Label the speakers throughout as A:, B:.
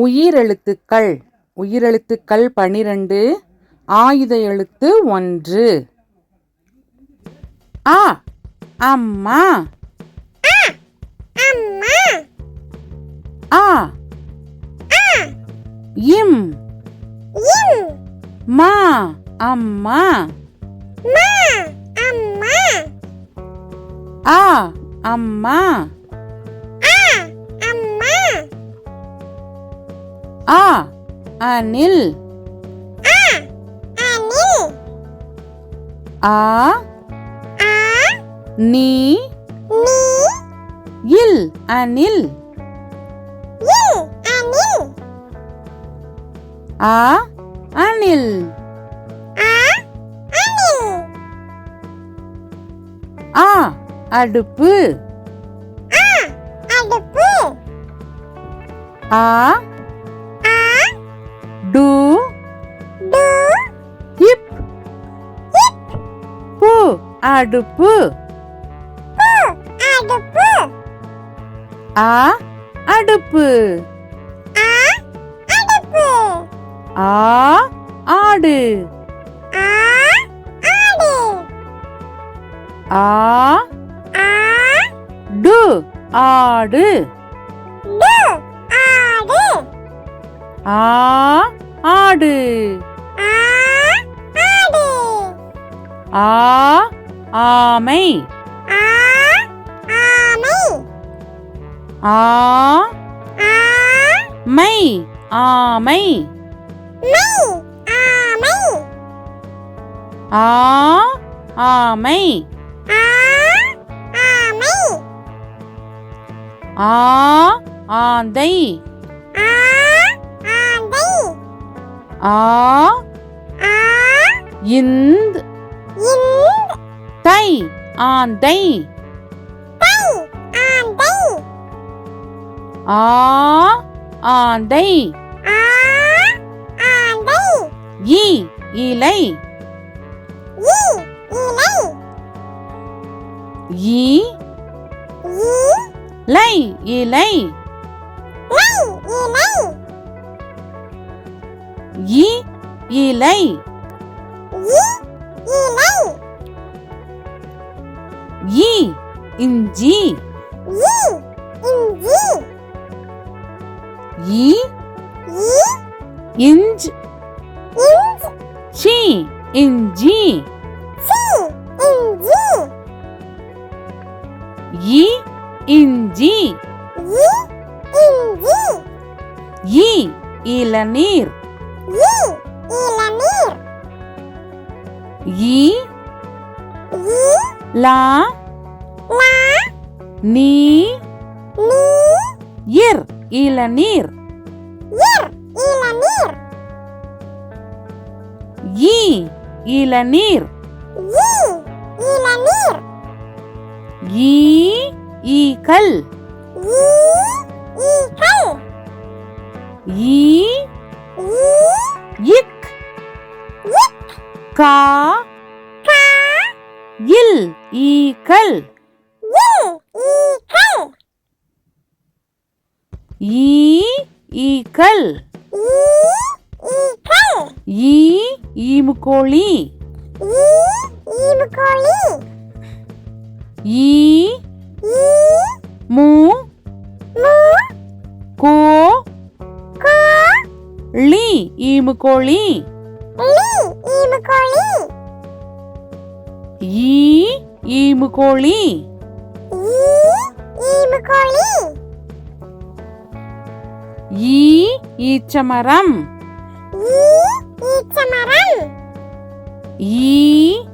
A: உயிரெழுத்துக்கள். உயிரெழுத்துக்கள் 12. ஆயுத எழுத்து 1. அ அம்மா. ஆ இம் மா அம்மா. ஆ அம்மா. ஆ அணில். ஆ நீ இல் அணில். ஆ அணில். ஆ அடுப்பு. ஆ டு இப் பு அடுப்பு. ஆ அடுப்பு. ஆ ஆடு. ஆ டு ஆடு. ஆ ஆடு. ஆ ஆமை. ஆ மை ஆமை. ஆ ஆமை. ஆ ஆந்தை. ஆ இந்த் தை ஆந்தை. ஆ ஆந்தை. இ இலை. இ லை இலை. இ இலை. இ இஞ்சி. இ இஞ்ச் சி இஞ்சி. இ இஞ்சி. இ இளநீர். இ லா நீ இர் இளநீர். இ இளநீர். ஈ ஈக்கள். ஈ இக் கா இல் ஈக்கள். ஈ ஈக்கள். ஈ ஈமுக்கோழி. ஈ மூ கோ லி ஈமுக்கோழி. ஈ ஈமுக்கோழி. ஈ ஈச்சமரம். ஈ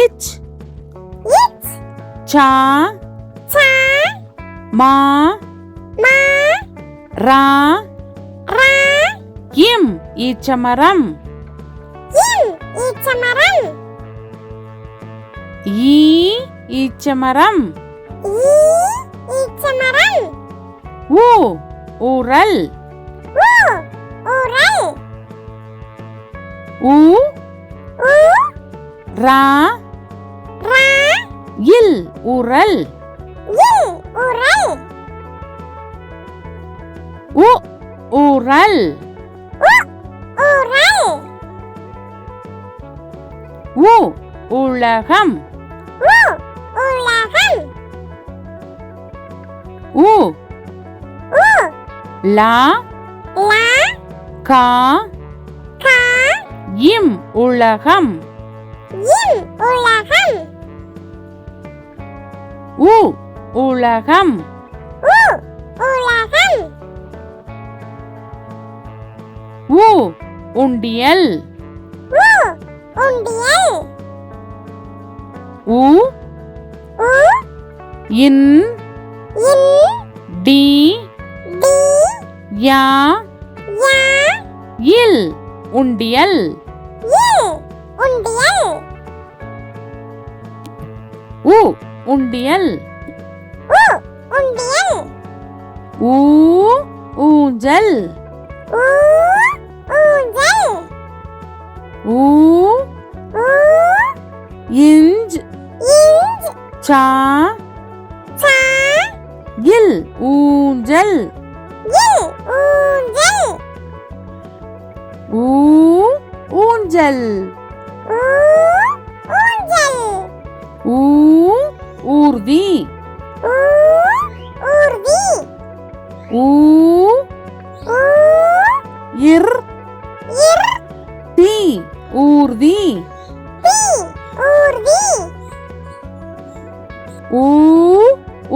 A: இச் சா மா ரா இம் ஈச்சமரம். ஈ ஈச்சமரம். ஊ ஊரல். ஊ ரா இல் உரல். உ உரல்
B: உரல்
A: உ உலகம்
B: உலகம்
A: உ
B: உ
A: லா
B: லா
A: கா
B: கா
A: இம் உலகம்
B: இம் உலகம்
A: உ உலகம்
B: உ உலகம்
A: உ உண்டியல்
B: உ உண்டியல்
A: உ
B: உ
A: இன்
B: இன்
A: டி
B: டி
A: யா
B: யா
A: இல் உண்டியல்
B: இல் உண்டியல்
A: உ உண்டியல்
B: உ உண்டியல்
A: ஊ ஊஞ்சல்
B: ஊ ஊஞ்சல்
A: ஊ
B: ஊ
A: இஞ்ச்
B: இஞ்ச்
A: சா
B: சா
A: இல் ஊஞ்சல்
B: இல் ஊஞ்சல்
A: ஊ ஊஞ்சல்
B: ஊ ஊஞ்சல்
A: ஊ ஊர்தி
B: ஊ ஊர்தி
A: ஊ
B: ஊ
A: இர்
B: இர்
A: தி ஊர்தி
B: தி ஊர்தி
A: ஊ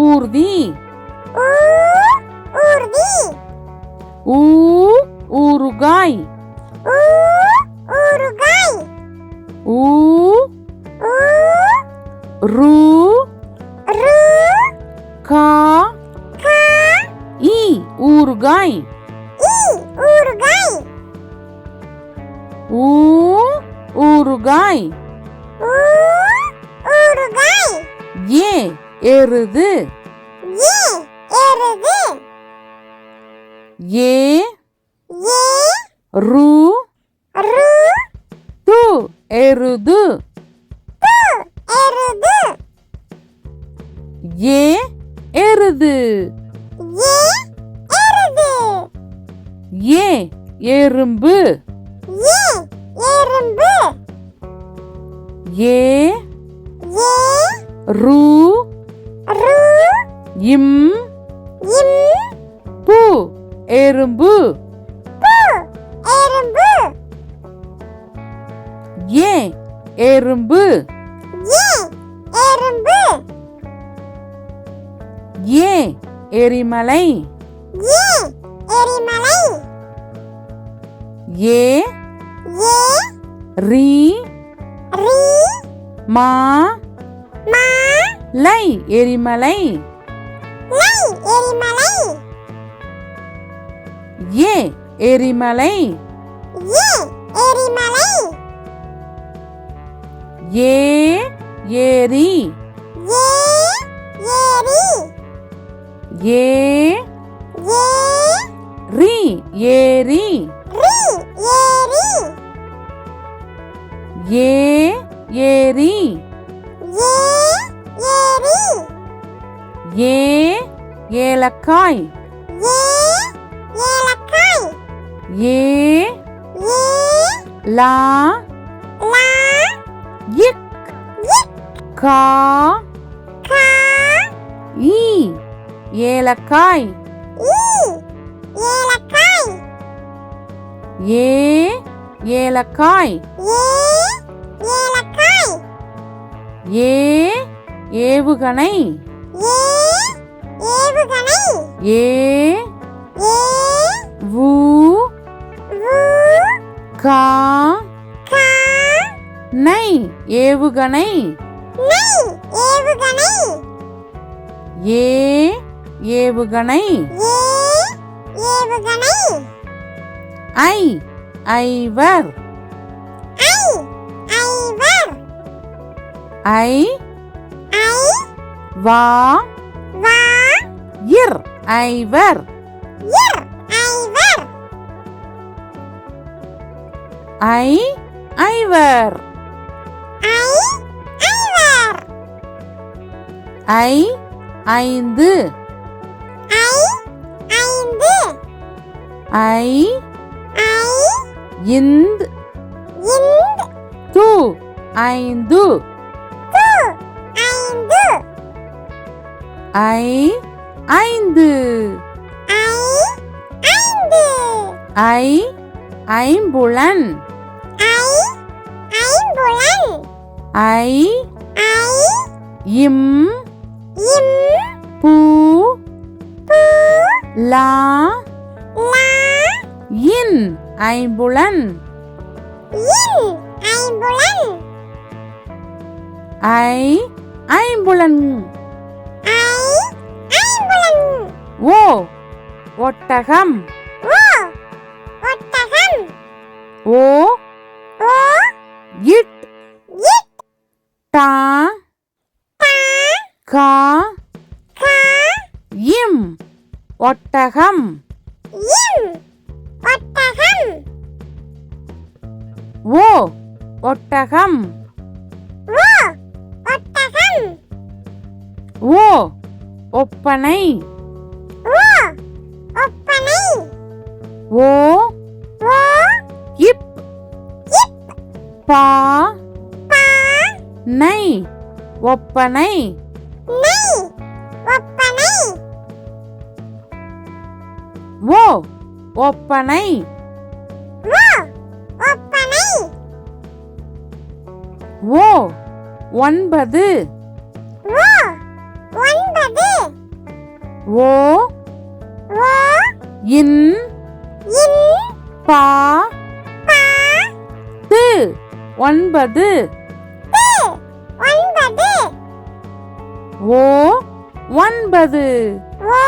A: ஊர்தி
B: ஊ ஊர்தி
A: ஊ ஊறுகாய்
B: ஊ ஊறுகாய்
A: ஊ
B: ஊ
A: ரு
B: ரு
A: கா
B: கா
A: இ ஊறுகாய்
B: இ ஊறுகாய்
A: ஊ ஊறுகாய்
B: ஊ ஊறுகாய்
A: ஏ எருது
B: ஏ எருது
A: ஏ
B: ஏ
A: ரு
B: ரு
A: து எருது
B: து எருது
A: ஏ எருது
B: ஏ எருது
A: ஏ எறும்பு
B: ஏ எறும்பு
A: ஏ
B: ஏ
A: ரு
B: ரு
A: இம்
B: இம்
A: பு எறும்பு
B: பு எறும்பு
A: ஏ எறும்பு
B: ஏ எறும்பு
A: ஏ எரிமலை
B: ஏ எரிமலை
A: ஏ
B: ஏ
A: ரி
B: ரி
A: மா
B: மா
A: லை எரிமலை
B: லை எரிமலை
A: ஏ எரிமலை
B: ஏ எரிமலை
A: ஏ ஏரி
B: ஏ ஏரி
A: ஏ
B: ஏ
A: ரி ஏரி
B: ரி ஏரி
A: ஏ ஏரி
B: ஏ ஏரி
A: ஏ ஏலக்காய்
B: ஏ ஏலக்காய்
A: ஏ
B: ஏ
A: லா
B: லா
A: இக்
B: இக்
A: கா
B: கா
A: ஈ ஏலக்காய்
B: ஈ ஏலக்காய்
A: ஏ ஏலக்காய்
B: ஏ ஏலக்காய்
A: ஏ ஏவுகணை
B: ஏ ஏவுகணை
A: ஏ
B: ஏ
A: வு
B: வு
A: கா
B: கா
A: நை ஏவுகணை
B: நை ஏவுகணை
A: ஏ ஏவுகணை
B: ஏ ஏவுகணை
A: ஐ ஐவர்
B: ஐ ஐவர்
A: ஐ
B: ஐ
A: வா
B: வா
A: இர் ஐவர்
B: இர் ஐவர்
A: ஐ ஐவர்
B: ஐ ஐவர்
A: ஐ ஐந்து
B: ஐ ஐந்து
A: ஐ
B: ஐ
A: இந்த்
B: இந்த்
A: து ஐந்து
B: து ஐந்து
A: ஐ ஐந்து
B: ஐ ஐந்து
A: ஐ ஐம்புலன்
B: ஐ ஐம்புலன்
A: ஐ
B: ஐ
A: இம்
B: இம்
A: பூ
B: பூ
A: லா
B: லா
A: இன் ஐம்புலன்
B: இன் ஐம்புலன்
A: ஐ ஐம்புலன்
B: ஐ ஐம்புலன்
A: ஓ ஒட்டகம்
B: ஓ ஒட்டகம்
A: ஓ
B: ஓ
A: இட்
B: இட்
A: டா
B: டா
A: கா
B: கா
A: இம் ஒட்டகம்
B: இம் ஒட்டகம்
A: ஓ ஒட்டகம்
B: ஓ ஒட்டகம்
A: ஓ ஒப்பனை
B: ஓ ஒப்பனை
A: ஓ
B: ஓ
A: இப்
B: இப்
A: பா
B: பா
A: நை ஒப்பனை
B: நெய் ஒப்பனை
A: ஓ ஒப்பனை
B: ஓ ஒப்பனை
A: ஓ ஒன்பது
B: ஓ ஒன்பது
A: ஓ
B: ஓ
A: இன்
B: இன்
A: பா
B: பா
A: து ஒன்பது
B: து ஒன்பது
A: ஓ ஒன்பது
B: ஓ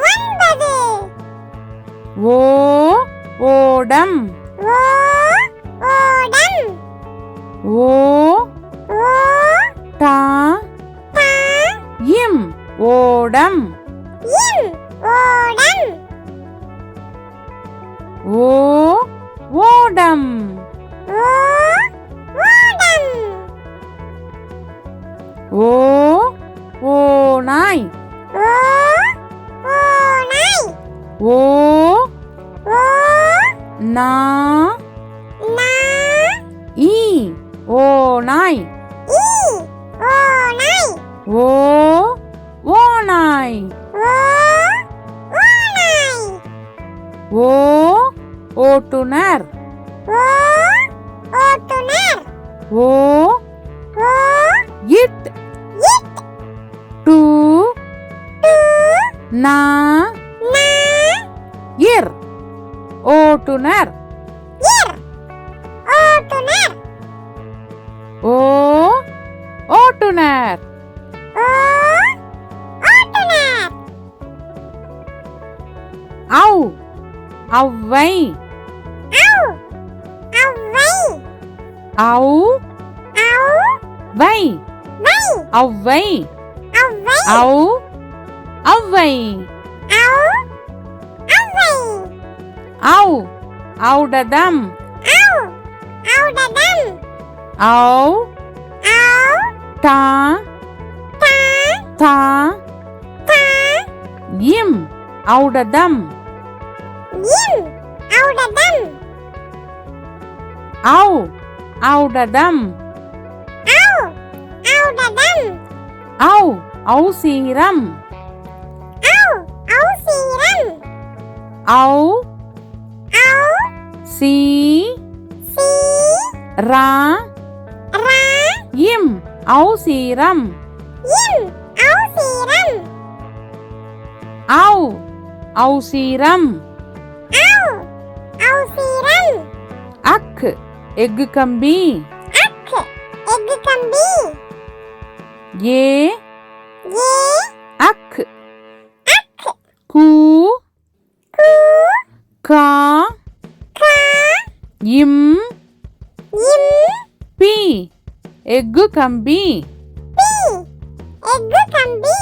B: ஒன்பது
A: ஓ ஓடம்
B: ஓ ஓடம்
A: ஓ
B: ஓ
A: டா
B: டா
A: இம் ஓடம்
B: இம் ஓடம்
A: ஓ ஓடம்
B: ஓ ஓடம்
A: ஓ ஓநாய்
B: ஓ ஓநாய்
A: ஓ
B: ஓ
A: நா
B: நா
A: ஈ ஓநாய்
B: ஈ ஓநாய்
A: ஓ ஓநாய்
B: ஓ ஓநாய்
A: ஓ ஓட்டுனர்
B: ஓ ஓட்டுனர்
A: ஓ
B: ஓ
A: இட்
B: இட்
A: டு
B: டு
A: நா
B: நா
A: இர் ஓட்டுனர்
B: இர் ஓட்டுனர்
A: ஓ ஓட்டுனர்
B: ஓ ஓட்டுனர்
A: ஔ ஔவை
B: ஔ ஔவை
A: ஔ
B: ஔ
A: வை
B: வை
A: ஔவை
B: ஔவை
A: ஔ ஔவை
B: ஔ ஔவை
A: ஔ ஔடதம்
B: ஔ ஔடதம்
A: ஔ
B: ஔ
A: டா
B: டா
A: தா
B: டா
A: இம் ஔடதம்
B: இம் ஔடதம்
A: ஔ ஔடதம்
B: ஔ ஔடதம்
A: ஔ ஔசீரம்
B: ஔ ஔசீரம்
A: ஔ
B: ஔ
A: சி
B: சி
A: ரா
B: ரா
A: இம் ஔசீரம்
B: இம் ஔசீரம்
A: ஔ ஔசீரம்
B: ஔ ஔசீரம்
A: அக் எஃகு கம்பி
B: அக் எஃகு கம்பி
A: ஏ
B: ஏ
A: அக்
B: அக்
A: கூ
B: கு
A: கா
B: கா
A: இம்
B: இம்
A: பி எஃகு கம்பி
B: பி எஃகு கம்பி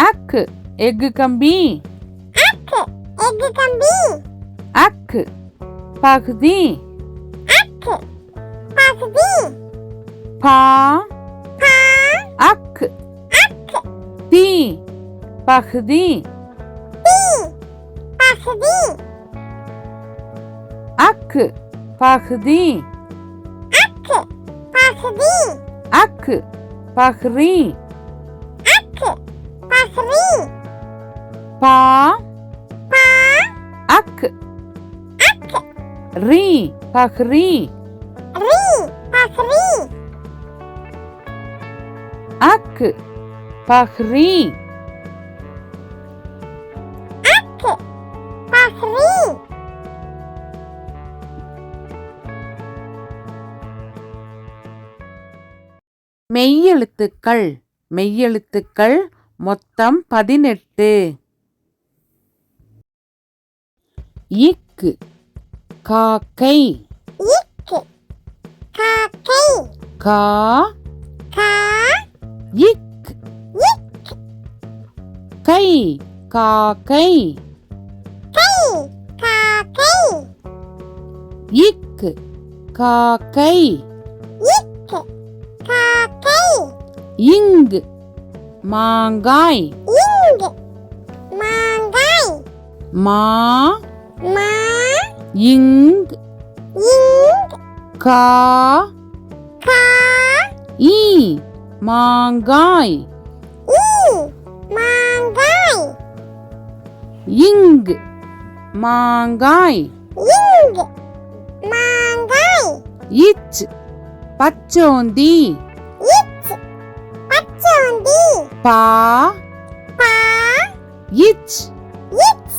A: அக் எஃகு கம்பி
B: அக் எஃகு கம்பி
A: அக் பகுதி
B: அக் பகுதி
A: பா
B: பா
A: அக்
B: அக்
A: தி பகுதி
B: தி பகுதி
A: அக்கு பகுதி
B: அக்கு பகுதி
A: அக்கு பஹ்ரி
B: அக்கு பஹ்ரி
A: பா
B: பா
A: அக்கு
B: அக்கு
A: ரி பஹ்ரி
B: ரி பஹ்ரி
A: அக்கு பஹ்ரி
B: அக்கு பஹ்ரி
A: மெய்யெழுத்துக்கள் மெய்யெழுத்துக்கள் மொத்தம் 18. இக்கு காக்கை
B: இக்கு காக்கை
A: கா
B: கா
A: இக் கை காக்கை
B: கை காக்கை
A: இக்கு காக்கை
B: இக்கு காக்கை
A: இங்கு மாங்காய்
B: இங்கு மாங்காய்
A: மா
B: மா
A: இங்
B: இங்கு
A: கா
B: கா
A: ஈ மாங்காய்
B: ஈ மாங்காய்
A: இங்கு மாங்காய்
B: இங்கு மாங்காய்
A: இச் பச்சோந்தி
B: இச் பச்சோந்தி
A: பா
B: பா
A: இச்
B: இச்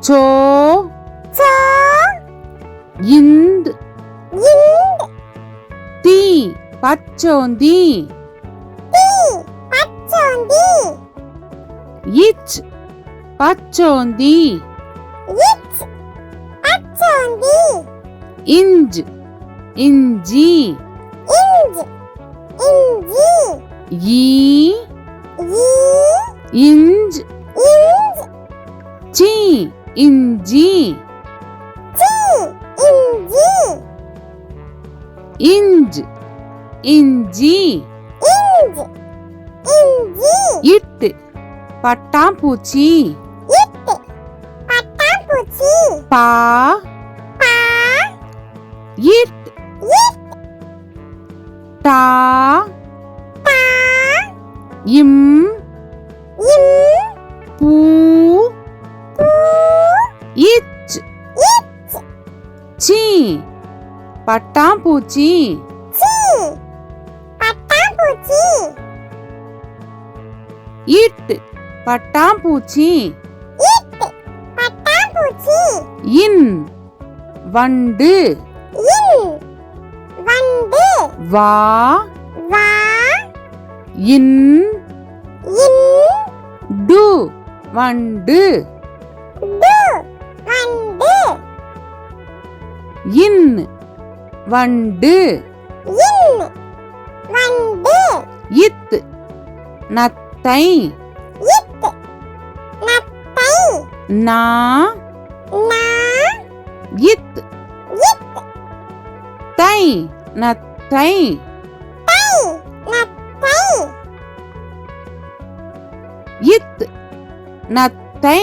A: சோ
B: சோ
A: இந்த்
B: இந்து
A: தி பச்சோந்தி
B: தி பச்சோந்தி
A: இச் பச்சோந்தி
B: இச் பச்சோந்தி
A: இஞ்ச் இஞ்சி
B: இஞ்சி இஞ்சி
A: ஈ
B: ஈ
A: இஞ்ச்
B: இஞ்சி
A: சி இஞ்சி
B: சி இஞ்சி
A: இஞ்ச் இஞ்சி
B: இஞ்சி இஞ்சி
A: இட்டு பட்டாம்பூச்சி
B: இட்டு பட்டாம்பூச்சி
A: பா
B: பா
A: இட்
B: இட்
A: டா
B: பா
A: இம்
B: இம்
A: பூ
B: பூ
A: இச்
B: இச்
A: சி பட்டாம்பூச்சி
B: சி பட்டாம்பூச்சி
A: இட்டு பட்டாம்பூச்சி
B: இட்டு பட்டாம்பூச்சி
A: இன் வண்டு
B: இன் வண்டு
A: வா
B: வா
A: இன்
B: இன்
A: டு வண்டு
B: டு வண்டு
A: இன் வண்டு
B: இன் வண்டு
A: இத் நத்தை
B: இத்து நத்தை
A: நா
B: நா
A: இத்
B: இத்து
A: தை நத்தை
B: தை நத்தை
A: இத் நத்தை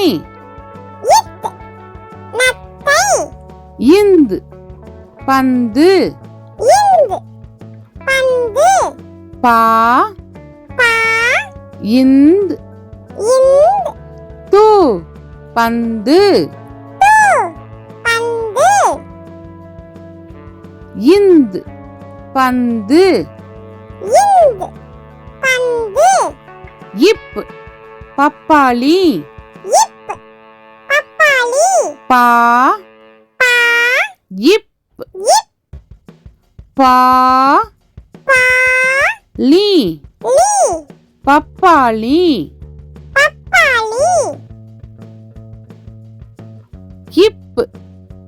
B: இத்து நத்தை
A: இந்து பந்து
B: இந்து பந்து
A: பா
B: பா
A: இந்த்
B: இந்து
A: து பந்து
B: து பந்து
A: இந்த் பந்து
B: இந்து பந்து
A: இப் பப்பாளி
B: இப்பு பப்பாளி
A: பா
B: பா
A: இப்
B: இப்
A: பா
B: பா
A: லி
B: லி
A: பப்பாளி
B: பப்பாளி
A: இப்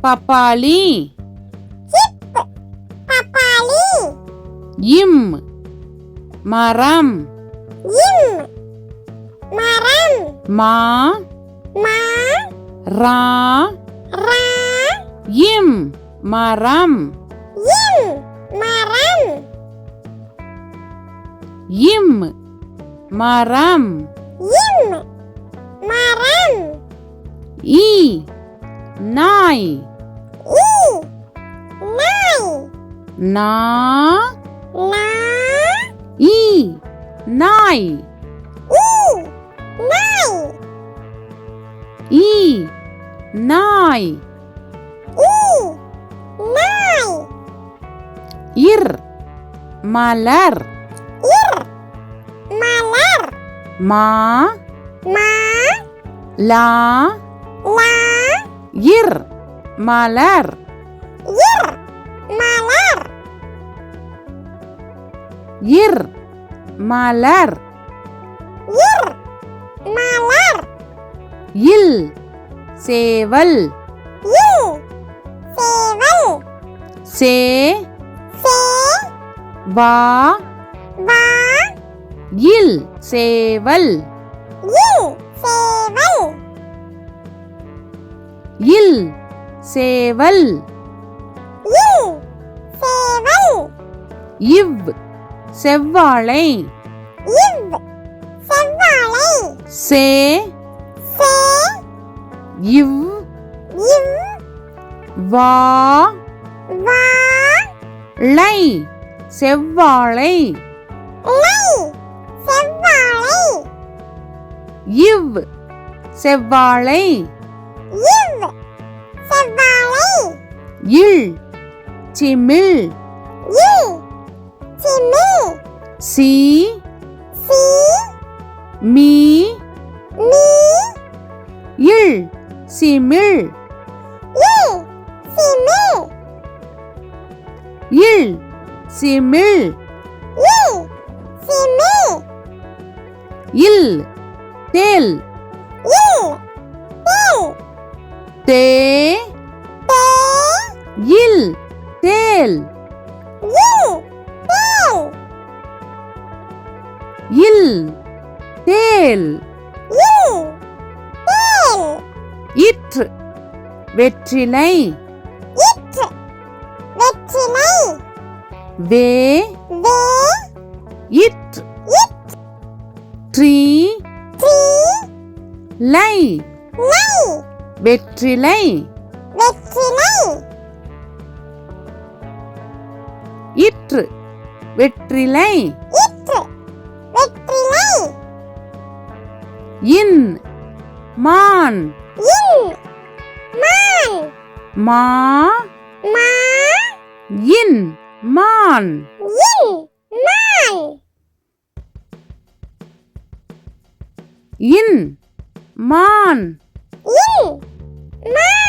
A: பப்பாளி
B: இப்பு பப்பாளி
A: இம் மரம்
B: இம் மரம்
A: மா
B: மா
A: ரா
B: ரா
A: இம் மரம்
B: இம் மரம்
A: இம் மரம்
B: இம் மரம்
A: ஈ நாய் நா
B: நா
A: ஈ நாய்
B: ஈ நாய்
A: ஈ நாய்
B: ஈ நாய்
A: இர் மலர்
B: இர் மலர்
A: மா
B: மா
A: லா
B: லா
A: இர் மலர்
B: இர் மலர்
A: இர் மலர்
B: இர் மலர்
A: இல் சேவல்
B: இல் சேவல்
A: சே
B: சே
A: வா
B: வா
A: இல் சேவல்
B: இல் சேவல்
A: இல் சேவல்
B: இல் சேவல்
A: இவ் செவ்வாழை
B: இவ் செவ்வாழை
A: சே
B: சே
A: இவ்
B: இவ்
A: வா
B: வா
A: ளை செவ்வாழை
B: லை செவ்வாழை
A: இவ் செவ்வாழை
B: இவ் செவ்வாழை
A: இல் சிமிழ்
B: இல் சிமிழ்
A: சி
B: சி
A: மீ
B: மீ
A: இல் சிமிழ்
B: இல் சிமிழ்
A: இல் சிமிழ்
B: இல் சிமிழ்
A: இல் தேல்
B: இல் தேல்
A: தே
B: தே
A: இல் தேல்
B: இல் தேல்
A: இல் தேல்
B: இல் தேல்
A: இற்று வெற்றிலை
B: இற்று வெற்றிலை
A: வே
B: வே
A: இற்று
B: இட்
A: ட்ரீ
B: ட்ரீ
A: லை
B: லை
A: வெற்றிலை
B: வெற்றிலை
A: இற்று வெற்றிலை
B: இற்று வெற்றிலை
A: இன் மான்
B: இன் மான்
A: மா
B: மா
A: இன் மான்
B: இன் மான்
A: இன் மான்
B: இன் மான்